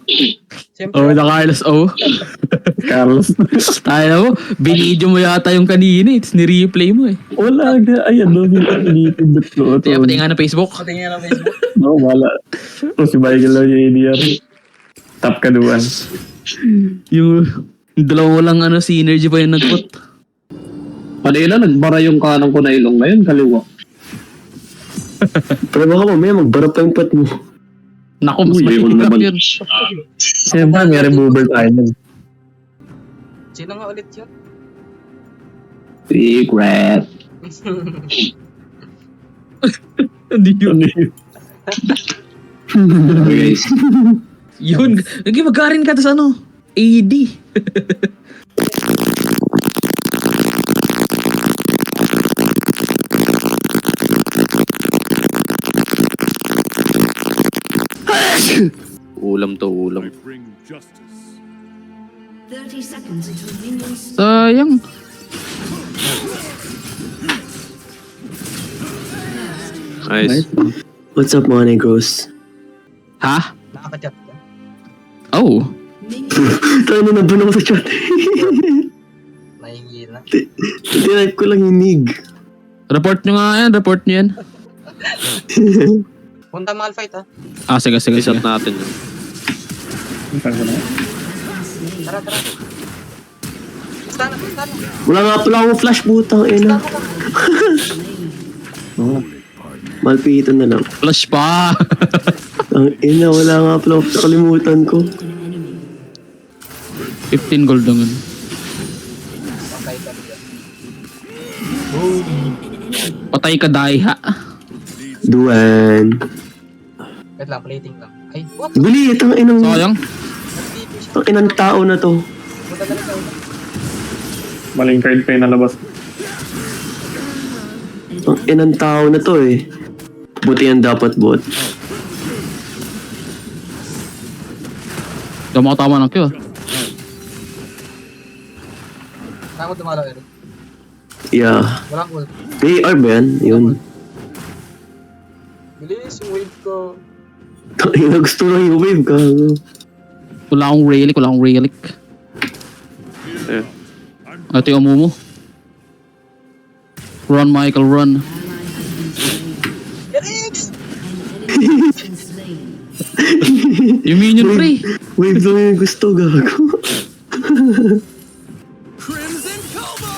Siyempre, Oh, na Carlos, oh. Carlos. Tayo mo, binidyo mo yata yung kanina eh. Tapos ni-replay mo eh. Wala na. Ayan, no. Pinipindot ko. Kaya pati nga na Facebook. patingin ng Facebook. Oo, wala. O, si Michael lang yung ADR. Top kaduan. Yung dalawa lang ano, synergy pa yung nag-put. Kanina, nagbara yung kanang ko na ilong. Ngayon, kaliwa. Pero baka mamaya magbara pa yung pat mo. Naku, mas Uy, ayun mahirap naman. yun. Siyempre, may remover tayo nun. Sino nga ulit yun? Secret. Hindi yun. Okay. Yun. Lagi magkarin ka tas ano? AD. Ulam to, ulam. 30 seconds until minions Sayang. Nice. What's up, mga negros? Ha? Nakaka-chat ka. Oh. Tayo na nabun ako sa chat. Nahingi na. Tinaype ko lang yung nig. Report nyo nga yan. Report nyo yan. Punta mahal fight ha. Ah, sige, sige, sige. Isat natin yun. Tara, tara. Basta na. Wala nga pala akong flash, butang ina. Malpito na lang. Flash pa. Ang ina, wala nga pala. Nakalimutan ko. 15 gold naman. Okay, tara. Patay ka, Daiha. Duan. Wait lang, plating lang. Ay, what? Bili, itang inang... Sayang. Nag-TP siya. Ang inang tao na to. Punta na rin sa ulo. Maling card pa yung nalabas. Ang inang tao na to eh. Buti yan dapat bot. Hindi mo tama ng Q ah. Saan mo dumalaw, Eric? Yeah. Walang ult. May AR ba yan? Yun. Bilis, yung wave ko. Ina, gusto lang yung wave ka. Wala akong relic, wala akong relic. Eh. Ito yung Amumu. Run, Michael, run. Eric! been slain. Yung minion free. Wave lang yung gusto, gago.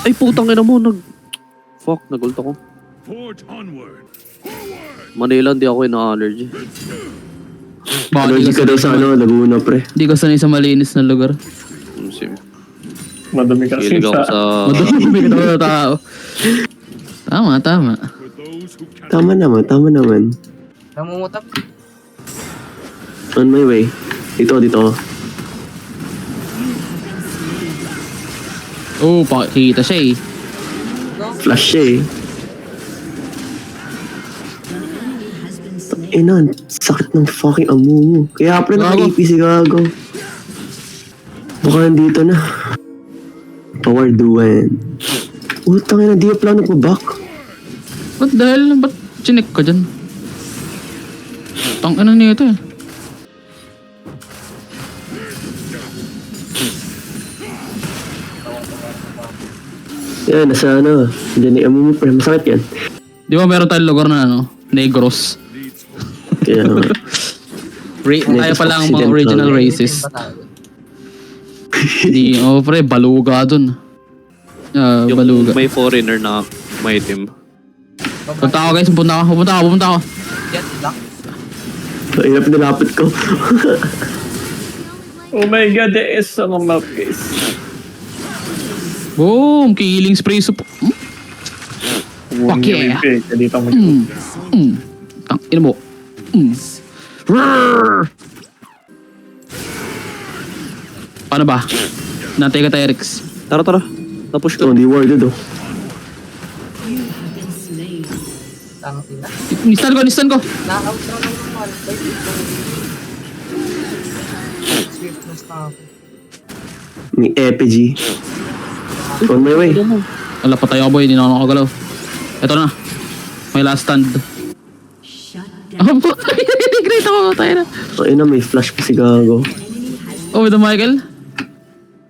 Ay, putang ina mo. Fuck, nagult ako. Manila, hindi ako ina-allergy. Baka di Allergic ka ka daw sa ano, Laguna, pre. Di ka sanay sa malinis na lugar. Sim. Madami kasi Kilig ako sa... sa... Madumi ka daw na tao. Tama, tama. Tama naman. Namumutak. On my way. Dito. Oh, pakita siya eh. Flash siya eh. Ina, sakit ng fucking Amumu. Kaya pala Gago. naka-AP si Gago. Baka nandito na. Power Duan. Utang ina, di pa plano ko back. Ba't dahil, ba't chinek ka dyan? Tang ina nito eh. Yan, nasa ano. Diyan ni Amumu, pre. Masakit yan. Di ba meron tayong lugar na ano? Negros. Kaya Tayo pala ang mga Occidental. original races. Ba tayo? Di, oh pre, baluga dun. Yung Baluga. may foreigner na may team. Punta ako guys, pupunta ako. Jet lang. ang hirap nilapit ko. Oh my god, there is some map guys. Boom! Killing spray sup. Fuck yeah! Dito mo. Tang ina mo. Roar! Paano ba? Natay ka tayo, Rex. Tara. Napush Oh, ko. di warded oh. Tang ina. Nistan ko. Na-outro lang yung mahal fight. Swiftness na ako. May EPG. On my way. Wala, patay ako boy, hindi na ako nakagalaw. Ito na. May last stand. Shut down. Great ako, tayo na. Ay na, may flash pa si Gago. Enemy Oh, with the Michael.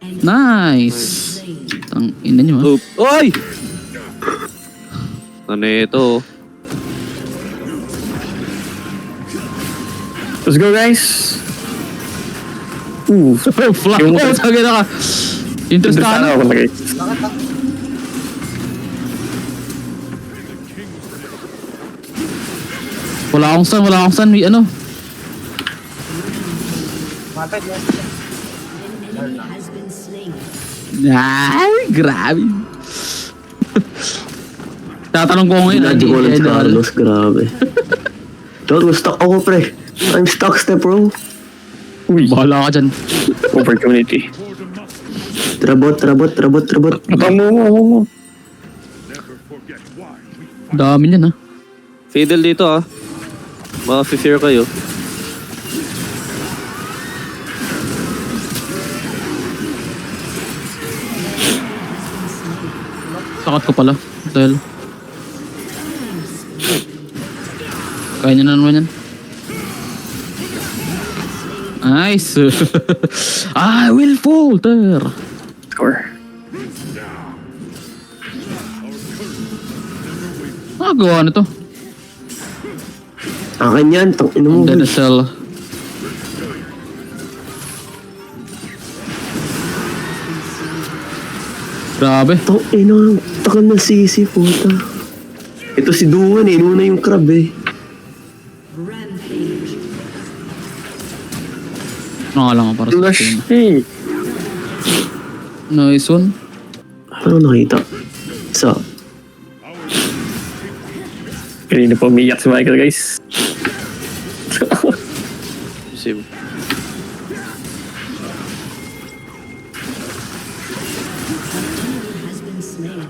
And Nice. slain. Ang ina nyo, ha? Oop. Oy! Ano ito? Let's go, guys. Ooh. Flat. Yung- Oh, tagay na ka. Interest ka, Sana ano? ako lagay. Bakit ah? Wala akong stun. May ano. Malphite mo. An enemy has been slain. Ay, grabe. Tatanong ko ngayon, Hindi ko lang si Carlos, grabe. Tol, stuck ako, pre. I'm stuck, step bro. Uy. Bahala ka dyan. Opportunity. Trabot. Ako mo. Dami niyan, ha? Fiddle dito ah. Maka-fear kayo. Sakat ko pala. Dahil. Kaya niya na naman yan. Nice. I will falter. Score. Nakagawa na to. Akin yan, tang ina mo. Dead cell. Grabe. Tang ina, takal na sisi, puta. Ito si Duan eh, inuna yung crab eh. Rampage. Nangalang ka para sa Flash. akin. Hey. Nice one. Ano nakita? Isa. Kanina po umiyak si Michael, guys. Sim. Has been slain.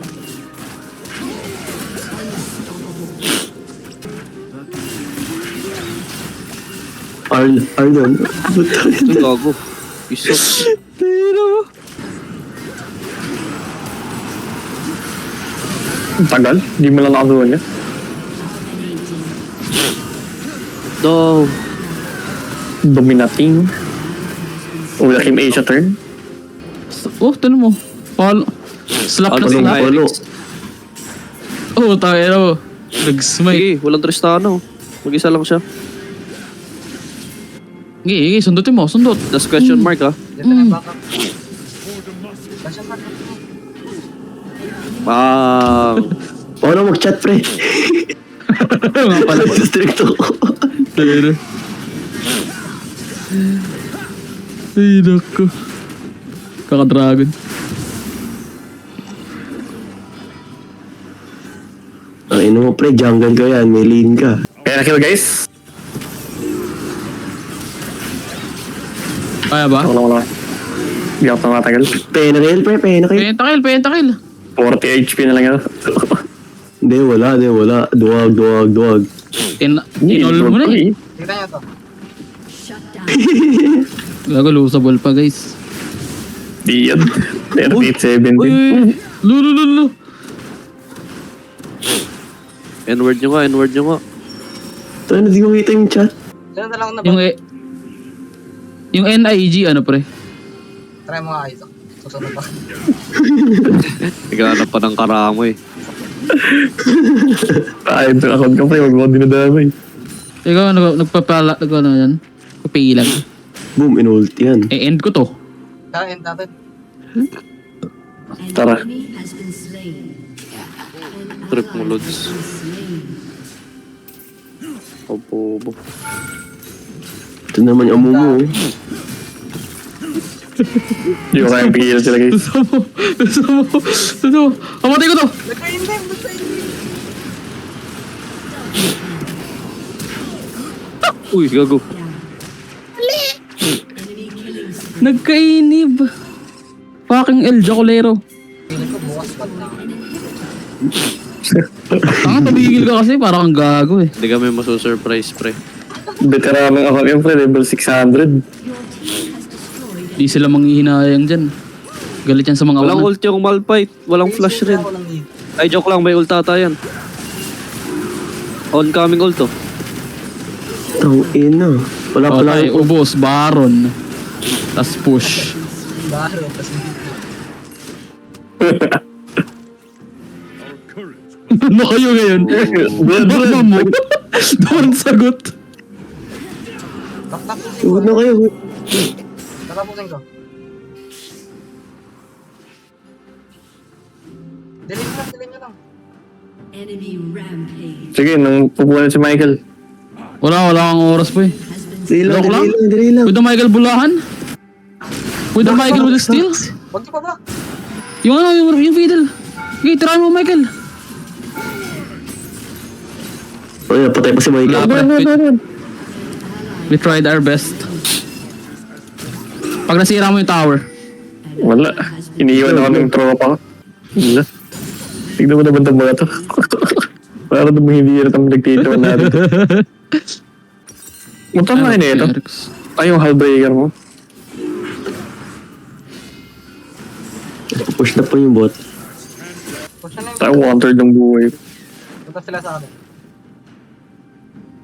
Ardan. Ito gago. Iso. Ang tagal. Hindi mo lang nakagawa niya. No. Dominating. Wala Kim Asia turn. Oh, tanong mo. Palo. Slap na Ano yung slap. Palo. Oh, tayo na mo. Nag-smite. Sige, walang Tristana. Mag-isa lang siya. Sige, sundutin mo. Sundot. Last question mark ah. Dito na yung backup. Basya pa. Bang! Oo na mag-chat, pre. Nga pala. Strict ako. Tayo na. Ay, naku. Kaka-dragon. Ang ina mo, pre, jungle ko yan. May lean ka. Kaya na-kill, guys. Kaya ba? Wala. Hindi ako na matagal. Penakil, pre, penakil. Pentakil. 40 HP na lang yan. Hindi, wala. Duwag. Inol mo na eh. Tingnan nyo to. Shut down. Gago, losable pa guys. Di yan. 38-17. Uy! Lulu. N-word nyo nga. Tayo na, di ko kita yung chat. Diyan na lang na ba? Yung NIG, ano pre? Try mo nga, Isaac. Susunod pa. Naghanap pa ng karamo eh. Ay, ito account ka pa. Huwag mo dinadamay. Ikaw, nagpapala, ano yan? Papilag. Boom, in-ult yan. End ko to. Tara, end natin. An Tara. enemy has been slain. An Trip mo, ally Lods. has been slain. Opo. Ito naman yung amo mo. Hindi ko kayang pigilan sila, guys. Gusto mo. Pamatay ko to. Nagka-indem. Uy, gago. Enemy killing spree. Nagkainib. Fucking El Jocolero. Feeling ko bukas pa na. Tanga, tumigil ka kasi. Para kang gago eh. Hindi kami masusurprise pre. Veteranong account yung pre. Level 600. Your team has destroyed Di sila manghihinayang dyan. Galit yan sa mga Walang una. ult yung Malphite. Walang flash rin. Ako lang need. Ay, joke lang. May ult ata yan. Oncoming ult oh. Tang ina. Wala pala Patay, ako. ubos, Baron. Tapos push. Baro, tapos hindi. Ano kayo ngayon? Ano mo? Doon sagot. Tapusin ko. Huwag na kayo. Tatapusin ko. Delay nyo lang. Enemy rampage Sige, nang pupunan si Michael. Wala kang oras po eh. has been Dali lang, Joke lang? dali lang. Pwede Michael bulahan? Pwede Michael with the steal? Huwag niyo pa ba? Yung ano, yung fiddle. Okay, try mo Michael. Oh, yeah, patay pa si Michael. Wala. We tried our best. Pag nasira mo yung tower. Wala. Iniiwan ako ng tropa ko. Wala. Tignan mo naman itong mga to. Para naman hindi rin ang nagtituan natin. Munta na na ito. Ay, yung hullbreaker mo. Push na po yung bot. Push na Tayo yung one-third ng buhay. punta sila sa akin.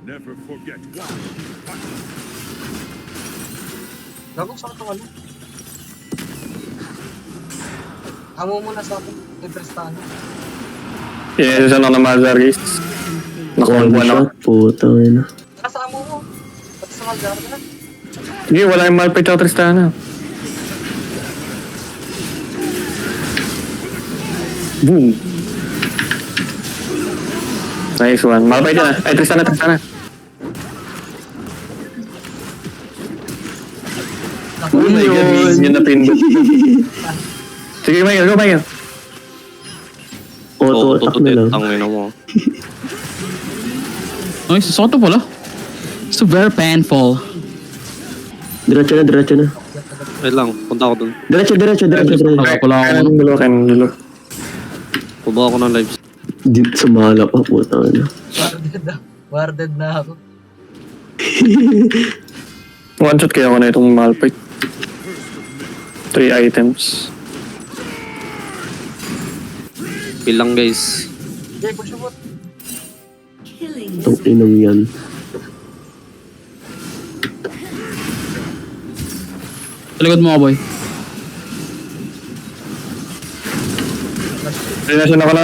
Never forget why. Gagawin sa katawan. Amo muna sa akin. Interestan. Yes, ano na Mazar guys. Nakuha One na. shot, puta na. Nasa amo mo. Pati sa Malgar na. Sige, wala yung Malphite o Tristana. Boom. Nice one. Malphite na. Ay, Tristana. Oh my god, yun na pindot. Sige, Michael, go Michael. Auto attack na lang. Tangin mo. Ay, soto pala. So very painful. Diretso na. Wait lang, punta ako dun. Diretso. Nakapula ako. Kanan dulo. Puba ako ng lives. Di sumala pa, puta na. Warded na ako. One shot kaya ako na itong Malphite. 3 items. Bilang guys. Okay, push mo. killing Itong inang yan. Sa likod mo, boy. Pinasyon ako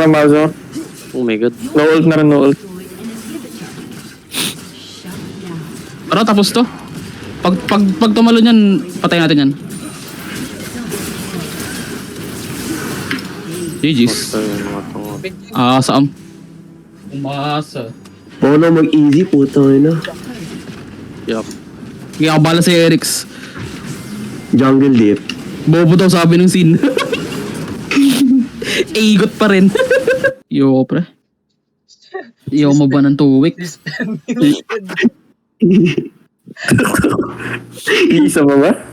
ng Mazor. Oh my god. No ult na rin, no ult. destroyed an inhibitor. Shut down. Pero tapos to. Pag tumalo niyan, patay natin yan. GG's. Basta yun, mga tanga. Saan? Umasa. Oo na mag-easy, puta na. Yup. Kaya bala si Erix. Jungle Deep. Bobo daw sabi ng scene. Igot pa rin. Yo, pre. Yo mo ba ng 2 weeks? Iisa pa ba?